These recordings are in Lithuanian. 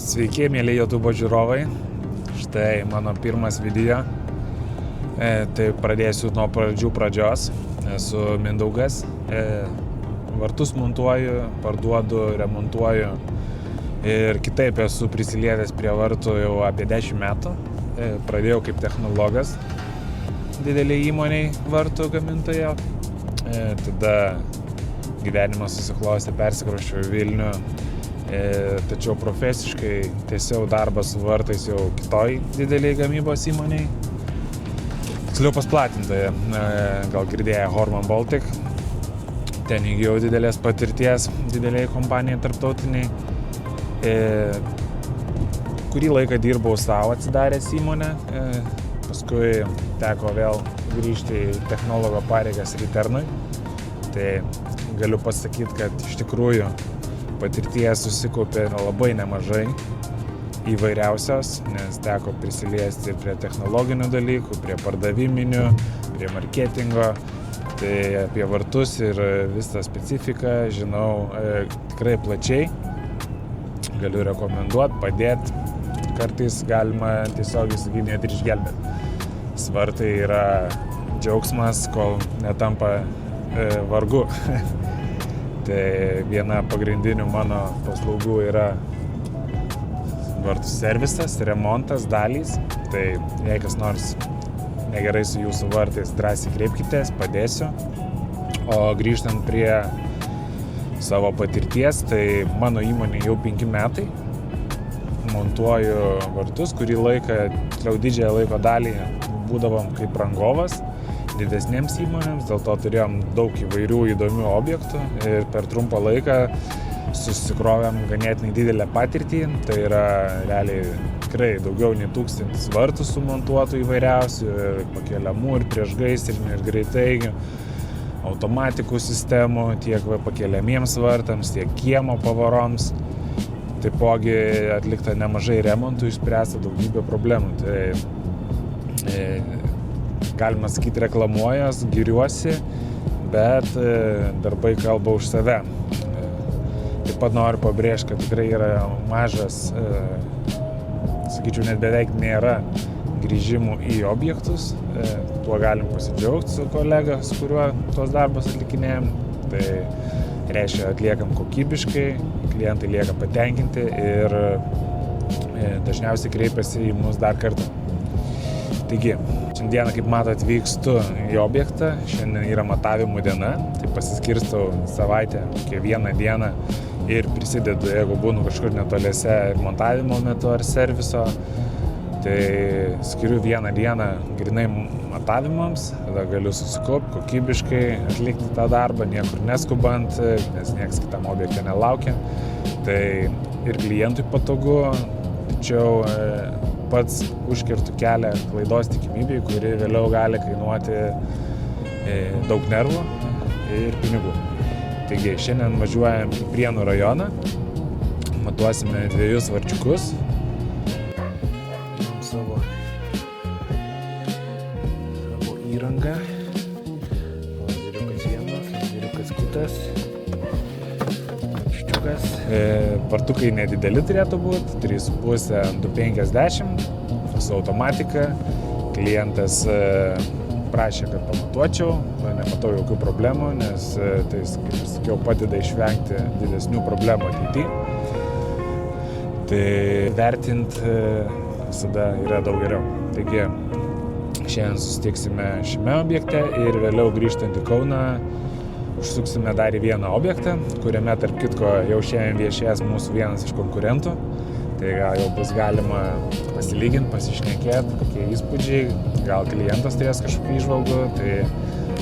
Sveiki, mėly YouTube žiūrovai. Štai mano pirmas video. Tai pradėsiu nuo pradžios. Esu Mindaugas. Vartus montuoju, parduodu, remontuoju. Ir kitaip esu prisilietęs prie vartų jau apie 10 metų. Pradėjau kaip technologas didelė įmoniai vartų gamintojo. Tada gyvenimas susiklostė, persikrausčiau į Vilnių. Tačiau profesiškai tęsiau darbą su vartais jau kitoj dideliai gamybos įmoniai. Tiksliau pas platintoje, gal girdėję Horman Baltic. Ten įgijau didelės patirties dideliai kompanijai tarptautiniai. Kurį laiką dirbau savo atsidaręs įmonę. Paskui teko vėl grįžti į technologo pareigas Returnui. Tai galiu pasakyti, kad iš tikrųjų patirties susikaupė labai nemažai įvairiausios, nes teko prisiliesti ir prie technologinių dalykų, prie pardaviminių, prie marketingo. Tai apie vartus ir visą specifiką žinau tikrai plačiai. Galiu rekomenduoti, padėti. Kartais galima tiesiog įsiginėti ir išgelbėti. Svartai yra džiaugsmas, kol netampa vargu. Tai viena pagrindinių mano paslaugų yra vartų servisas, remontas, dalys. Tai jei kas nors negerai su jūsų vartais, drąsiai kreipkitės, padėsiu. O grįžtant prie savo patirties, tai mano įmonė jau 5 metai. Montuoju vartus, kurį laiką, didžiąją laiko dalį būdavom kaip rangovas didesnėms įmonėms, dėl to turėjom daug įvairių įdomių objektų ir per trumpą laiką susikrovėm ganėtinai didelę patirtį. Tai yra realiai tikrai daugiau nei 1000 vartų sumontuotų įvairiausių, ir pakeliamų, ir priešgaisrinių, ir greitaigių, automatikų sistemų, tiek pakeliamiems vartams, tiek kiemo pavaroms. Taipogi atlikta nemažai remontų, išspręsta daugybė problemų. Tai galima sakyti, reklamuojas, giriuosi, bet darbai kalba už save. Taip pat noriu pabrėžti, kad tikrai yra mažas, sakyčiau, net beveik nėra grįžimų į objektus. Tuo galim pasidžiaugti su kolega, su kuriuo tuos darbus atlikinėjom. Tai reiškia, atliekam kokybiškai, klientai lieka patenkinti ir dažniausiai kreipiasi į mus dar kartą. Taigi, šiandieną, kaip matot, vykstu į objektą. Šiandien yra matavimų diena, tai pasiskirstau savaitę, vieną dieną ir prisidedu, jeigu būnu kažkur netoliese ir montavimo metu ar serviso. Tai skiriu vieną dieną grynai matavimams, tada galiu susikaupti, kokybiškai atlikti tą darbą, niekur neskubant, nes nieks kitam objekte nelaukia. Tai ir klientui patogu, tačiau pats užkirtų kelią klaidos tikimybei, kuri vėliau gali kainuoti daug nervų ir pinigų. Taigi, šiandien važiuojam į Prienų rajoną, matuosime 2 varčiukus. Savo įrangą. Lazeriukas vienas, lazeriukas kitas. Vartukai nedideli turėtų būti, 3,5, 2,50 su automatika. Klientas prašė, kad pamatuočiau, nematau jokių problemų, nes tai, kaip ir sakiau, padeda išvengti didesnių problemų ateityje. Tai vertinti visada yra daug geriau. Taigi, šiandien susitiksime šiame objekte ir vėliau grįžtant į Kauną užsuksime dar į vieną objektą, kuriame, tarp kitko, jau šiandien viešės mūsų vienas iš konkurentų. Tai gal jau bus galima pasilyginti, pasišnekėti, kokie įspūdžiai, gal klientas turės kažkokių įžvalgų, tai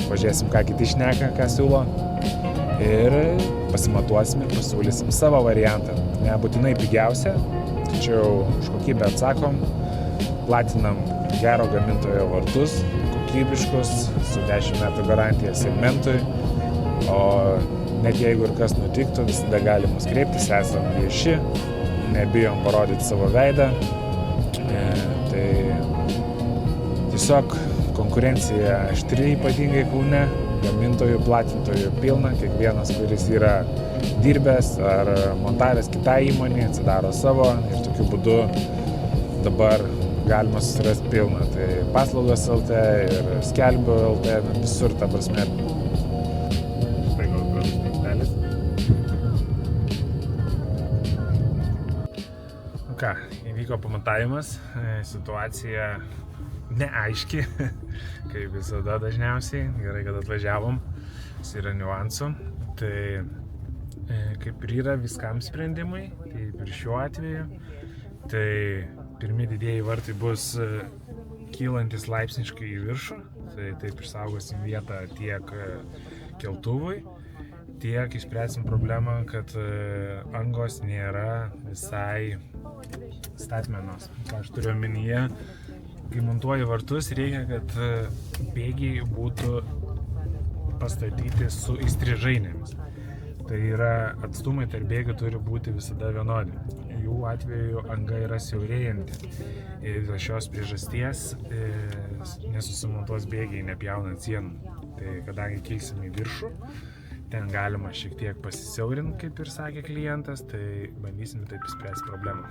pažiūrėsim, ką kiti šneka, ką siūlo. Ir pasimatuosime, pasiūlysim savo variantą. Nebūtinai pigiausia, tačiau už kokybę atsakom, platinam gero gamintojo vartus, kokybiškus, su 10 metų garantija segmentui. O net jeigu ir kas nutiktų, visada gali mus kreiptis, esam vieši, nebijom parodyti savo veidą. Tai tiesiog konkurencija aštri, ypatingai Kaune, gamintojų, platintojų pilna, kiekvienas, kuris yra dirbęs ar montavęs kitai įmonį, atsidaro savo ir tokiu būdu dabar galima susirasti pilną. Tai paslaugos LT ir skelbiu LT, visur ta prasme. Štai gal gražus miestelis. Ką, įvyko pamontavimas, situacija neaiški, kaip visada dažniausiai, gerai, kad atvažiavom, yra niuansų, tai kaip ir yra viskam sprendimai, kaip ir šiuo atveju, tai pirmi didieji vartai bus kylantis laipsniškai į viršų, tai taip išsaugosim vietą tiek keltuvui, tiek išspręsim problemą, kad angos nėra visai statmenos. Ką aš turiu omenyje, kai montuoji vartus, reikia, kad bėgiai būtų pastatyti su įstrižainėmis. Tai yra atstumai tarp bėgių turi būti visada vienodi. Jų atveju anga yra siaurėjanti. Ir dėl šios priežasties nesusimontuos bėgiai nepjaunant sienų. Tai kadangi kilsim į viršų, ten galima šiek tiek pasisiaurinti, kaip ir sakė klientas, tai bandysim taip išspręsti problemą.